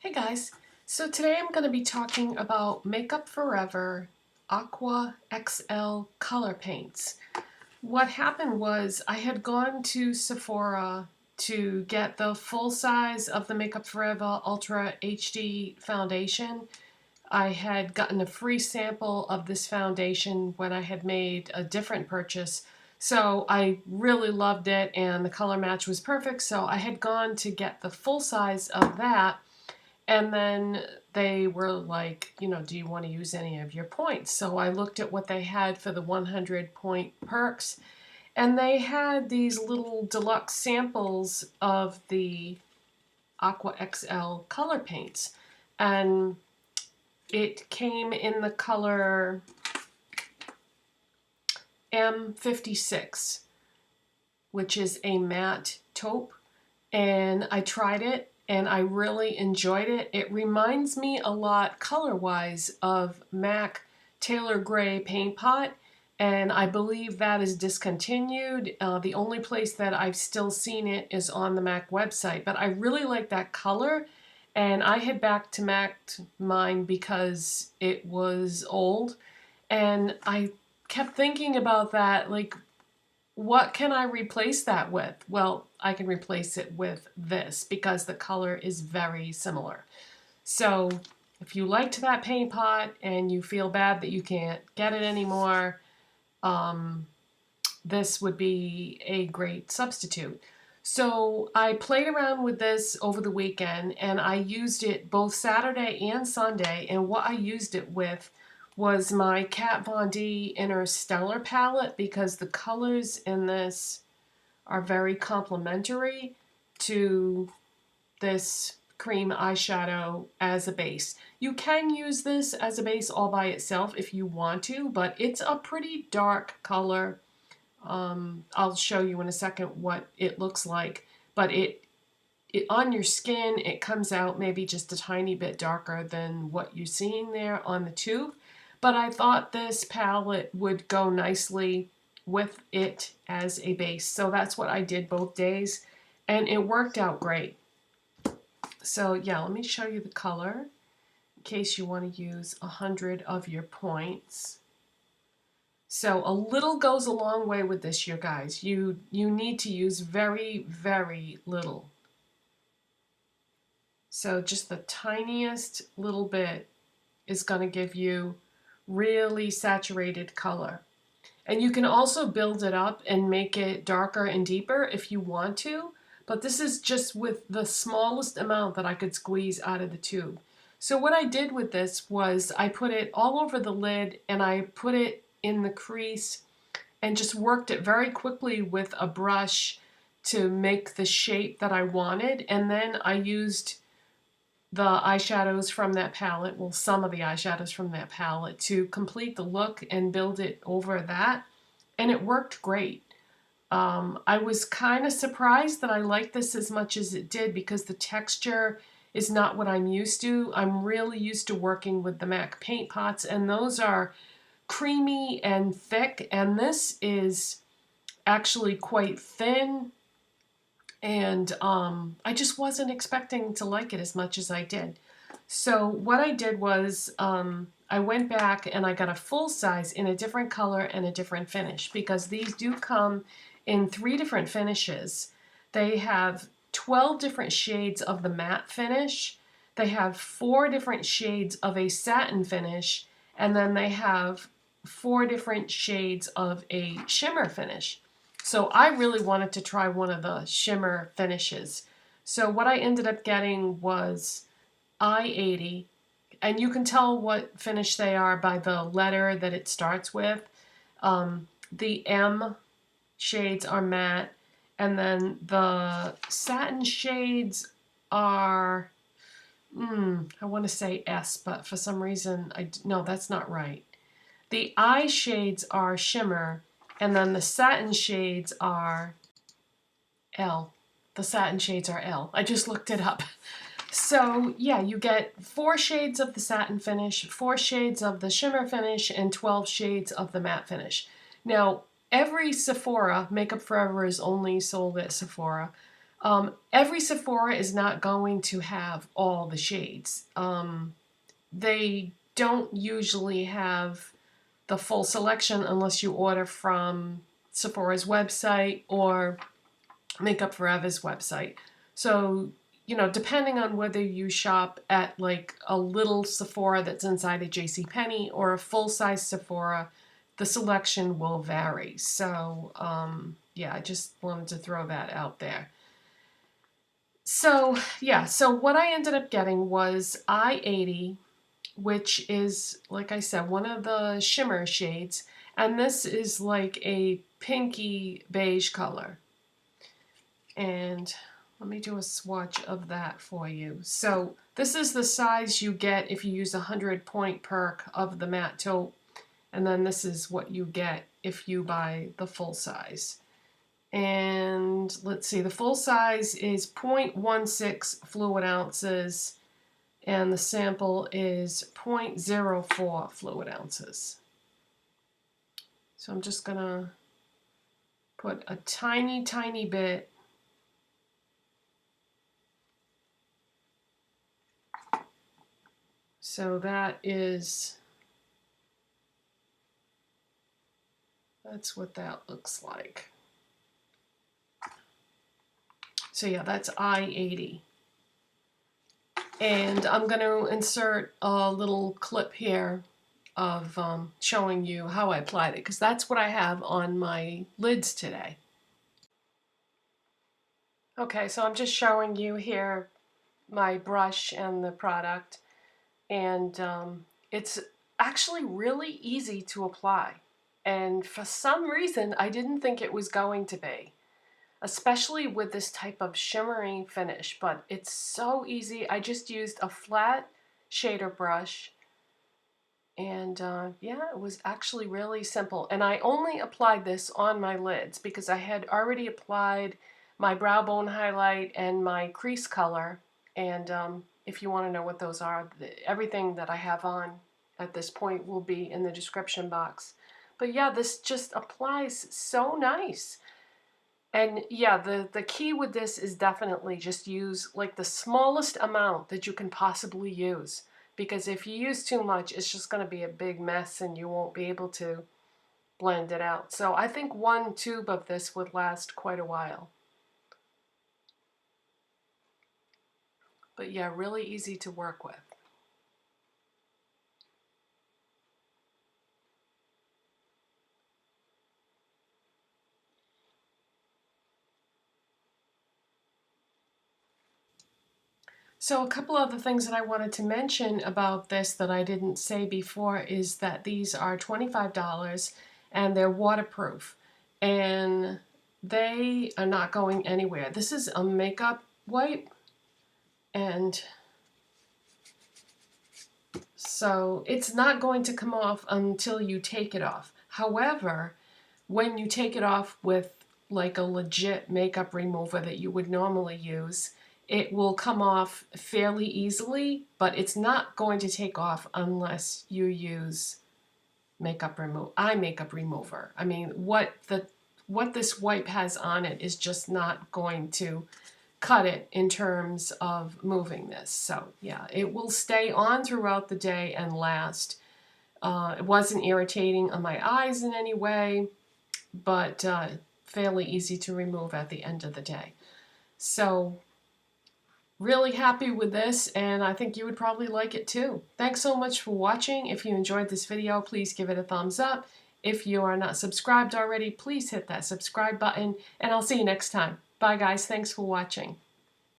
Hey guys, so today I'm going to be talking about Makeup Forever Aqua XL color paints. What happened was I had gone to Sephora to get the full size of the Makeup Forever Ultra HD foundation. I had gotten a free sample of this foundation when I had made a different purchase. So I really loved it and the color match was perfect, so I had gone to get the full size of that. And then they were like, do you want to use any of your points? So I looked at what they had for the 100 point perks, and they had these little deluxe samples of the Aqua XL color paints. And it came in the color M56, which is a matte taupe. And I tried it and I really enjoyed it. It reminds me a lot color-wise of MAC Taylor Gray Paint Pot, and I believe that is discontinued. The only place that I've still seen it is on the MAC website, but I really like that color, and I had back to MAC mine because it was old, and I kept thinking about that, like, what can I replace that with? Well, I can replace it with this because the color is very similar. So if you liked that paint pot and you feel bad that you can't get it anymore, this would be a great substitute. So I played around with this over the weekend and I used it both Saturday and Sunday, and what I used it with was my Kat Von D Interstellar palette because the colors in this are very complementary to this cream eyeshadow as a base. You can use this as a base all by itself if you want to, but it's a pretty dark color. I'll show you in a second what it looks like, but it on your skin, it comes out maybe just a tiny bit darker than what you're seeing there on the tube. But I thought this palette would go nicely with it as a base. So that's what I did both days, and it worked out great. So yeah, let me show you the color in case you want to use 100 of your points. So a little goes a long way with this, you guys. You need to use very, very little. So just the tiniest little bit is going to give you really saturated color. And you can also build it up and make it darker and deeper if you want to, but this is just with the smallest amount that I could squeeze out of the tube. So what I did with this was I put it all over the lid and I put it in the crease and just worked it very quickly with a brush to make the shape that I wanted, and then I used the eyeshadows from that palette, well, some of the eyeshadows from that palette, to complete the look and build it over that, and it worked great. I was kind of surprised that I liked this as much as it did because the texture is not what I'm used to. I'm really used to working with the MAC paint pots, and those are creamy and thick, and this is actually quite thin. And I just wasn't expecting to like it as much as I did. So what I did was I went back and I got a full size in a different color and a different finish, because these do come in 3 different finishes. They have 12 different shades of the matte finish. They have 4 different shades of a satin finish, and then they have 4 different shades of a shimmer finish. So I really wanted to try one of the shimmer finishes. So what I ended up getting was I-80, and you can tell what finish they are by the letter that it starts with. The M shades are matte, and then the satin shades are, I want to say S, but for some reason, no, that's not right. The I shades are shimmer, and then the satin shades are L. The satin shades are L. I just looked it up. So yeah, you get 4 shades of the satin finish, 4 shades of the shimmer finish, and 12 shades of the matte finish. Now, every Sephora, Makeup Forever is only sold at Sephora. Every Sephora is not going to have all the shades. They don't usually have the full selection unless you order from Sephora's website or Makeup Forever's website. So, you know, depending on whether you shop at like a little Sephora that's inside a JCPenney or a full-size Sephora, the selection will vary. So, yeah, I just wanted to throw that out there. So, yeah, so what I ended up getting was I-80, which is, like I said, one of the shimmer shades. And this is like a pinky beige color. And let me do a swatch of that for you. So this is the size you get if you use 100 point perk of the matte taupe. And then this is what you get if you buy the full size. And let's see, the full size is 0.16 fluid ounces. And the sample is 0.04 fluid ounces. So I'm just going to put a tiny, tiny bit so that's what that looks like. So yeah, that's I-80. And I'm going to insert a little clip here of showing you how I applied it, because that's what I have on my lids today. Okay, so I'm just showing you here my brush and the product, and it's actually really easy to apply. And for some reason, I didn't think it was going to be, especially with this type of shimmering finish, but it's so easy. I just used a flat shader brush, and yeah, it was actually really simple. And I only applied this on my lids because I had already applied my brow bone highlight and my crease color. And if you want to know what those are, everything that I have on at this point will be in the description box. But yeah, this just applies so nice. And yeah, the key with this is definitely just use like the smallest amount that you can possibly use. Because if you use too much, it's just going to be a big mess and you won't be able to blend it out. So I think one tube of this would last quite a while. But yeah, really easy to work with. So a couple other things that I wanted to mention about this that I didn't say before is that these are $25 and they're waterproof and they are not going anywhere. This is a makeup wipe, and so it's not going to come off until you take it off. However, when you take it off with like a legit makeup remover that you would normally use, it will come off fairly easily, but it's not going to take off unless you use eye makeup remover. I mean, what this wipe has on it is just not going to cut it in terms of moving this. So yeah, it will stay on throughout the day and last. It wasn't irritating on my eyes in any way, but fairly easy to remove at the end of the day. So really happy with this, and I think you would probably like it too. Thanks so much for watching. If you enjoyed this video, please give it a thumbs up. If you are not subscribed already, please hit that subscribe button, and I'll see you next time. Bye guys, thanks for watching.